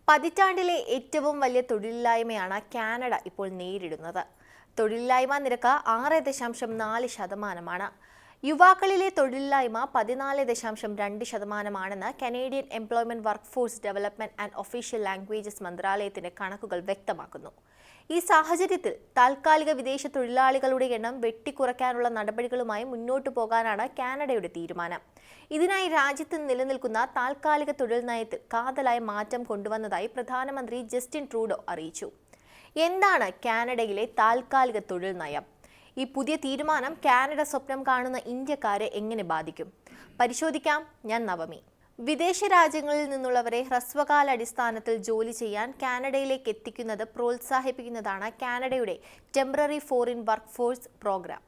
പതിറ്റാണ്ടിലെ ഏറ്റവും വലിയ തൊഴിലില്ലായ്മയാണ് കാനഡ ഇപ്പോൾ നേരിടുന്നത്. തൊഴിലില്ലായ്മ നിരക്ക് 6.4%. യുവാക്കളിലെ തൊഴിലില്ലായ്മ 14.2%, Canadian employment workforce development and official languages മന്ത്രാലയത്തിന്റെ കണക്കുകൾ വ്യക്തമാക്കുന്നു. ഈ സാഹചര്യത്തിൽ താൽക്കാലിക വിദേശ തൊഴിലാളികളുടെ എണ്ണം വെട്ടിക്കുറയ്ക്കാനുള്ള നടപടികളുമായി മുന്നോട്ടു പോകാനാണ് കാനഡയുടെ തീരുമാനം. ഇതിനായി രാജ്യത്ത് നിലനിൽക്കുന്ന താൽക്കാലിക തൊഴിൽ നയത്തിൽ കാതലായ മാറ്റം കൊണ്ടുവന്നതായി പ്രധാനമന്ത്രി ജസ്റ്റിൻ ട്രൂഡോ അറിയിച്ചു. എന്താണ് കാനഡയിലെ താൽക്കാലിക തൊഴിൽ നയം? ഈ പുതിയ തീരുമാനം കാനഡ സ്വപ്നം കാണുന്ന ഇന്ത്യക്കാരെ എങ്ങനെ ബാധിക്കും? പരിശോധിക്കാം. ഞാൻ നവമി. വിദേശ രാജ്യങ്ങളിൽ നിന്നുള്ളവരെ ഹ്രസ്വകാലാടിസ്ഥാനത്തിൽ ജോലി ചെയ്യാൻ കാനഡയിലേക്ക് എത്തിക്കുന്നത് പ്രോത്സാഹിപ്പിക്കുന്നതാണ് കാനഡയുടെ temporary foreign work force program.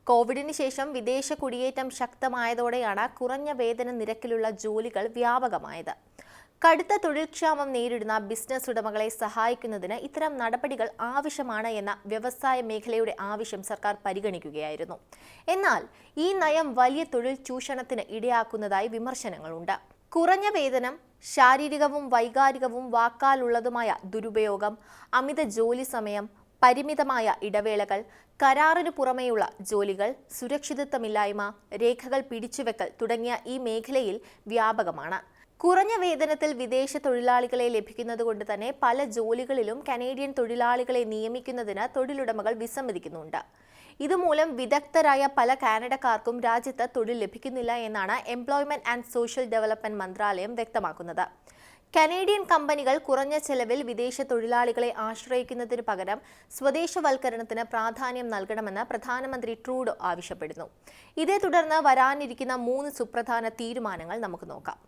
കോവിഡിന് ശേഷം വിദേശ കുടിയേറ്റം ശക്തമായതോടെയാണ് കുറഞ്ഞ വേതന നിരക്കിലുള്ള ജോലികൾ വ്യാപകമായത്. കടുത്ത തൊഴിൽക്ഷാമം നേരിടുന്ന ബിസിനസ് ഉടമകളെ സഹായിക്കുന്നതിന് ഇത്തരം നടപടികൾ ആവശ്യമാണ് എന്ന വ്യവസായ മേഖലയുടെ ആവശ്യം സർക്കാർ പരിഗണിക്കുകയായിരുന്നു. എന്നാൽ ഈ നയം വലിയ തൊഴിൽ ചൂഷണത്തിന് ഇടയാക്കുന്നതായി വിമർശനങ്ങളുണ്ട്. കുറഞ്ഞ വേതനം, ശാരീരികവും വൈകാരികവും വാക്കാലുള്ളതുമായ ദുരുപയോഗം, അമിത ജോലി സമയം, പരിമിതമായ ഇടവേളകൾ, കരാറിനു പുറമെയുള്ള ജോലികൾ, സുരക്ഷിതത്വമില്ലായ്മ, രേഖകൾ പിടിച്ചുവെക്കൽ തുടങ്ങിയ ഈ മേഖലയിൽ വ്യാപകമാണ്. കുറഞ്ഞ വേതനത്തിൽ വിദേശ തൊഴിലാളികളെ ലഭിക്കുന്നതുകൊണ്ട് തന്നെ പല ജോലികളിലും കനേഡിയൻ തൊഴിലാളികളെ നിയമിക്കുന്നതിന് തൊഴിലുടമകൾ വിസമ്മതിക്കുന്നുണ്ട്. ഇതുമൂലം വിദഗ്ധരായ പല കാനഡക്കാർക്കും രാജ്യത്ത് തൊഴിൽ ലഭിക്കുന്നില്ല എന്നാണ് എംപ്ലോയ്മെന്റ് ആൻഡ് സോഷ്യൽ ഡെവലപ്മെന്റ് മന്ത്രാലയം വ്യക്തമാക്കുന്നത്. കനേഡിയൻ കമ്പനികൾ കുറഞ്ഞ ചെലവിൽ വിദേശ തൊഴിലാളികളെ ആശ്രയിക്കുന്നതിന് പകരം സ്വദേശവൽക്കരണത്തിന് പ്രാധാന്യം നൽകണമെന്ന് പ്രധാനമന്ത്രി ട്രൂഡോ ആവശ്യപ്പെടുന്നു. ഇതേ തുടർന്ന് വരാനിരിക്കുന്ന 3 സുപ്രധാന തീരുമാനങ്ങൾ നമുക്ക് നോക്കാം.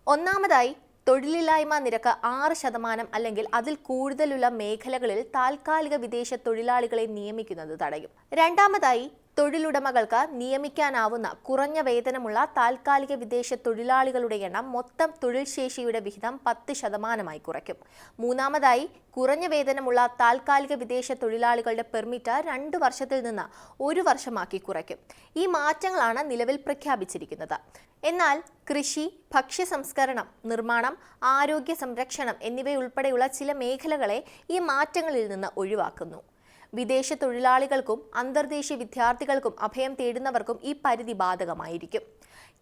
ഒന്നാമതായി, തൊഴിലില്ലായ്മ നിരക്ക് 6% അല്ലെങ്കിൽ അതിൽ കൂടുതലുള്ള മേഖലകളിൽ താൽക്കാലിക വിദേശ തൊഴിലാളികളെ നിയമിക്കുന്നത് തടയും. രണ്ടാമതായി, തൊഴിലുടമകൾക്ക് നിയമിക്കാനാവുന്ന കുറഞ്ഞ വേതനമുള്ള താൽക്കാലിക വിദേശ തൊഴിലാളികളുടെ എണ്ണം മൊത്തം തൊഴിൽ ശേഷിയുടെ വിഹിതം 10% കുറയ്ക്കും. മൂന്നാമതായി, കുറഞ്ഞ വേതനമുള്ള താൽക്കാലിക വിദേശ തൊഴിലാളികളുടെ പെർമിറ്റ് 2 വർഷത്തിൽ നിന്ന് 1 വർഷമാക്കി കുറയ്ക്കും. ഈ മാറ്റങ്ങളാണ് നിലവിൽ പ്രഖ്യാപിച്ചിരിക്കുന്നത്. എന്നാൽ കൃഷി, ഭക്ഷ്യ സംസ്കരണം, നിർമ്മാണം, ആരോഗ്യ സംരക്ഷണം എന്നിവയുൾപ്പെടെയുള്ള ചില മേഖലകളെ ഈ മാറ്റങ്ങളിൽ നിന്ന് ഒഴിവാക്കുന്നു. വിദേശ തൊഴിലാളികൾക്കും അന്തർദേശീയ വിദ്യാർത്ഥികൾക്കും അഭയം തേടുന്നവർക്കും ഈ പരിധി ബാധകമായിരിക്കും.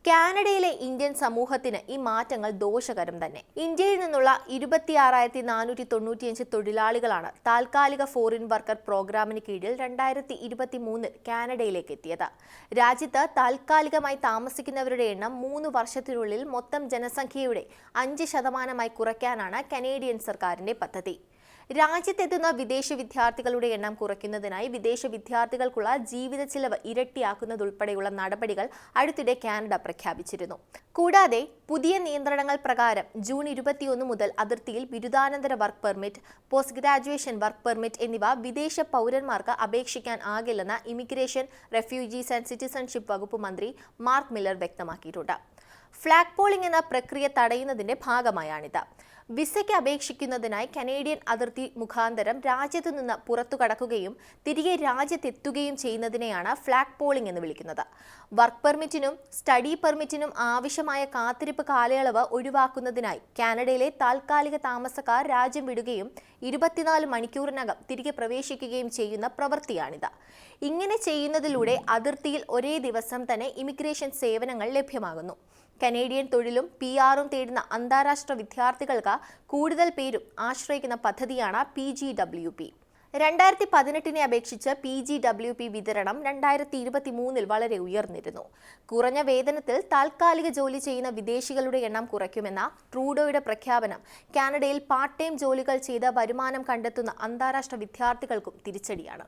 കാനഡയിലെ ഇന്ത്യൻ സമൂഹത്തിന് ഈ മാറ്റങ്ങൾ ദോഷകരം തന്നെ. ഇന്ത്യയിൽ നിന്നുള്ള 26,495 തൊഴിലാളികളാണ് താൽക്കാലിക ഫോറിൻ വർക്കർ പ്രോഗ്രാമിന് കീഴിൽ 2023 കാനഡയിലേക്ക് എത്തിയത്. രാജ്യത്ത് താൽക്കാലികമായി താമസിക്കുന്നവരുടെ എണ്ണം 3 വർഷത്തിനുള്ളിൽ മൊത്തം ജനസംഖ്യയുടെ 5% കുറയ്ക്കാനാണ് കനേഡിയൻ സർക്കാരിന്റെ പദ്ധതി. രാജ്യത്തെത്തുന്ന വിദേശ വിദ്യാർത്ഥികളുടെ എണ്ണം കുറയ്ക്കുന്നതിനായി വിദേശ വിദ്യാർത്ഥികൾക്കുള്ള ജീവിത ചിലവ് ഇരട്ടിയാക്കുന്നതുൾപ്പെടെയുള്ള നടപടികൾ അടുത്തിടെ കാനഡ പ്രഖ്യാപിച്ചിരുന്നു. കൂടാതെ പുതിയ നിയന്ത്രണങ്ങൾ പ്രകാരം ജൂൺ 21 മുതൽ അതിർത്തിയിൽ ബിരുദാനന്തര work permit, post graduation work permit എന്നിവ വിദേശ പൗരന്മാർക്ക് അപേക്ഷിക്കാൻ ആകില്ലെന്ന് ഇമിഗ്രേഷൻ, റെഫ്യൂജീസ് ആൻഡ് സിറ്റിസൺഷിപ്പ് വകുപ്പ് മന്ത്രി മാർക്ക് മില്ലർ വ്യക്തമാക്കിയിട്ടുണ്ട്. ഫ്ലാഗ് പോളിംഗ് എന്ന പ്രക്രിയ തടയുന്നതിന്റെ ഭാഗമായാണിത്. വിസയ്ക്ക് അപേക്ഷിക്കുന്നതിനായി കനേഡിയൻ അതിർത്തി മുഖാന്തരം രാജ്യത്തു നിന്ന് പുറത്തു കടക്കുകയും തിരികെ രാജ്യത്തെത്തുകയും ചെയ്യുന്നതിനെയാണ് ഫ്ലാഗ് പോളിംഗ് എന്ന് വിളിക്കുന്നത്. വർക്ക് പെർമിറ്റിനും സ്റ്റഡി പെർമിറ്റിനും ആവശ്യമായ കാത്തിരിപ്പ് കാലയളവ് ഒഴിവാക്കുന്നതിനായി കാനഡയിലെ താൽക്കാലിക താമസക്കാർ രാജ്യം വിടുകയും 24 മണിക്കൂറിനകം തിരികെ പ്രവേശിക്കുകയും ചെയ്യുന്ന പ്രവൃത്തിയാണിത്. ഇങ്ങനെ ചെയ്യുന്നതിലൂടെ അതിർത്തിയിൽ ഒരേ ദിവസം തന്നെ ഇമിഗ്രേഷൻ സേവനങ്ങൾ ലഭ്യമാകുന്നു. കനേഡിയൻ തൊഴിലും PR-ഉം തേടുന്ന അന്താരാഷ്ട്ര വിദ്യാർത്ഥികൾക്ക് കൂടുതൽ പേരും ആശ്രയിക്കുന്ന പദ്ധതിയാണ് PGWP. 2018 അപേക്ഷിച്ച് PGWP വിതരണം 2023 വളരെ ഉയർന്നിരുന്നു. കുറഞ്ഞ വേതനത്തിൽ താൽക്കാലിക ജോലി ചെയ്യുന്ന വിദേശികളുടെ എണ്ണം കുറയ്ക്കുമെന്ന ട്രൂഡോയുടെ പ്രഖ്യാപനം കാനഡയിൽ പാർട്ട് ടൈം ജോലികൾ ചെയ്ത് വരുമാനം കണ്ടെത്തുന്ന അന്താരാഷ്ട്ര വിദ്യാർത്ഥികൾക്കും തിരിച്ചടിയാണ്.